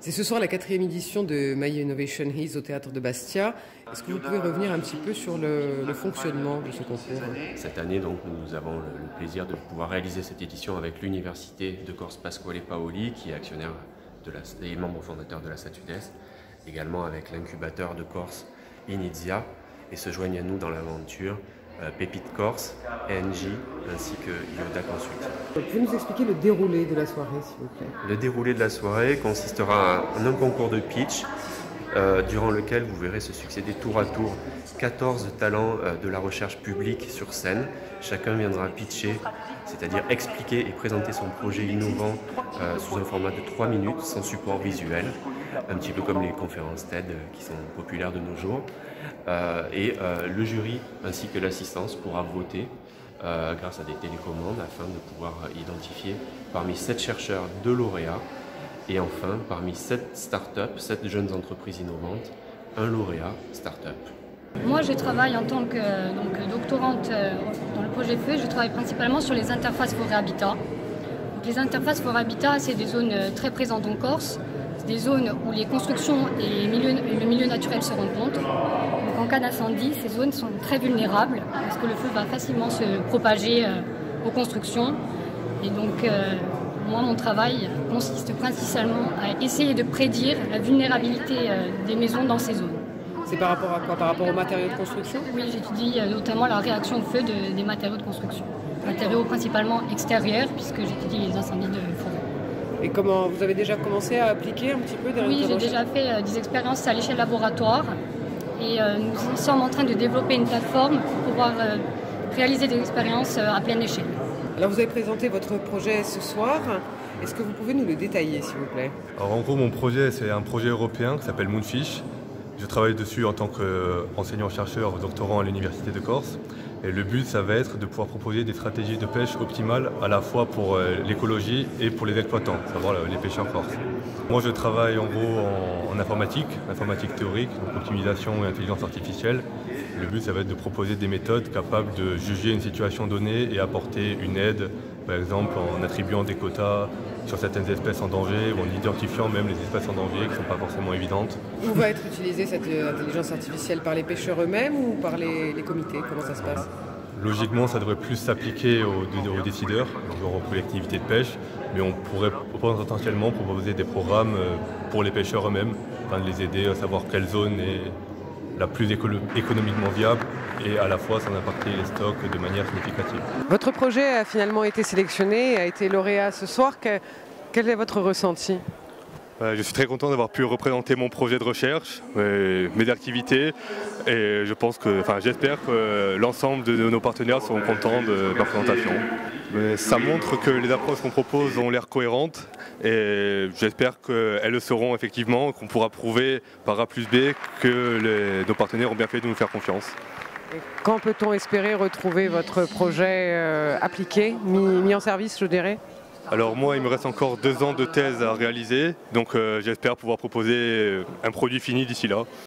C'est ce soir la 4e édition de My Innovation Is au Théâtre de Bastia. Est-ce que vous pouvez revenir un petit peu sur le fonctionnement de ce concours? Cette année, donc, nous avons le plaisir de pouvoir réaliser cette édition avec l'Université de Corse Pasquale Paoli, qui est actionnaire et membre fondateur de la SATUDES, également avec l'incubateur de Corse Inizia, et se joignent à nous dans l'aventure Pépite Corse, ENJ ainsi que Yoda Consulting. Pouvez nous expliquer le déroulé de la soirée, s'il vous plaît? Le déroulé de la soirée consistera en un concours de pitch durant lequel vous verrez se succéder tour à tour 14 talents de la recherche publique sur scène. Chacun viendra pitcher, c'est-à-dire expliquer et présenter son projet innovant sous un format de 3 minutes sans support visuel, un petit peu comme les conférences TED qui sont populaires de nos jours. Le jury ainsi que l'assistance pourra voter grâce à des télécommandes afin de pouvoir identifier parmi 7 chercheurs 2 lauréats et enfin parmi 7 startups, 7 jeunes entreprises innovantes, un lauréat startup. Moi je travaille en tant que doctorante dans le projet FEU, je travaille principalement sur les interfaces forêt-habitat. Les interfaces forêt-habitat, c'est des zones très présentes en Corse, c'est des zones où les constructions et le milieu naturel se rencontrent. Donc en cas d'incendie, ces zones sont très vulnérables parce que le feu va facilement se propager aux constructions. Et donc moi mon travail consiste principalement à essayer de prédire la vulnérabilité des maisons dans ces zones. C'est par rapport à quoi? Par rapport aux matériaux de construction? Oui, j'étudie notamment la réaction au feu des matériaux de construction. Matériaux principalement extérieurs puisque j'étudie les incendies de forêt. Et comment vous avez déjà commencé à appliquer un petit peu? Oui, j'ai déjà fait des expériences à l'échelle laboratoire et nous sommes en train de développer une plateforme pour pouvoir réaliser des expériences à pleine échelle. Alors vous avez présenté votre projet ce soir. Est-ce que vous pouvez nous le détailler, s'il vous plaît? Alors en gros, mon projet, c'est un projet européen qui s'appelle Moonfish. Je travaille dessus en tant qu'enseignant-chercheur doctorant à l'Université de Corse. Et le but, ça va être de pouvoir proposer des stratégies de pêche optimales à la fois pour l'écologie et pour les exploitants, à savoir les pêcheurs corse. Moi, je travaille en gros en informatique théorique, donc optimisation et intelligence artificielle. Le but, ça va être de proposer des méthodes capables de juger une situation donnée et apporter une aide, par exemple en attribuant des quotas sur certaines espèces en danger ou en identifiant même les espèces en danger qui ne sont pas forcément évidentes. Où va être utilisée cette intelligence artificielle? Par les pêcheurs eux-mêmes ou par les comités? Comment ça se passe? Logiquement, ça devrait plus s'appliquer aux décideurs, genre aux collectivités de pêche, mais on pourrait potentiellement proposer des programmes pour les pêcheurs eux-mêmes, afin de les aider à savoir quelle zone est la plus économiquement viable et à la fois sans impacter les stocks de manière significative. Votre projet a finalement été sélectionné, a été lauréat ce soir. Quel est votre ressenti? Je suis très content d'avoir pu représenter mon projet de recherche, mes activités, et j'espère que l'ensemble de nos partenaires seront contents de ma présentation. Ça montre que les approches qu'on propose ont l'air cohérentes et j'espère qu'elles le seront effectivement, qu'on pourra prouver par A plus B que nos partenaires ont bien fait de nous faire confiance. Et quand peut-on espérer retrouver votre projet appliqué, mis en service, je dirais? Alors moi, il me reste encore 2 ans de thèse à réaliser, donc j'espère pouvoir proposer un produit fini d'ici là.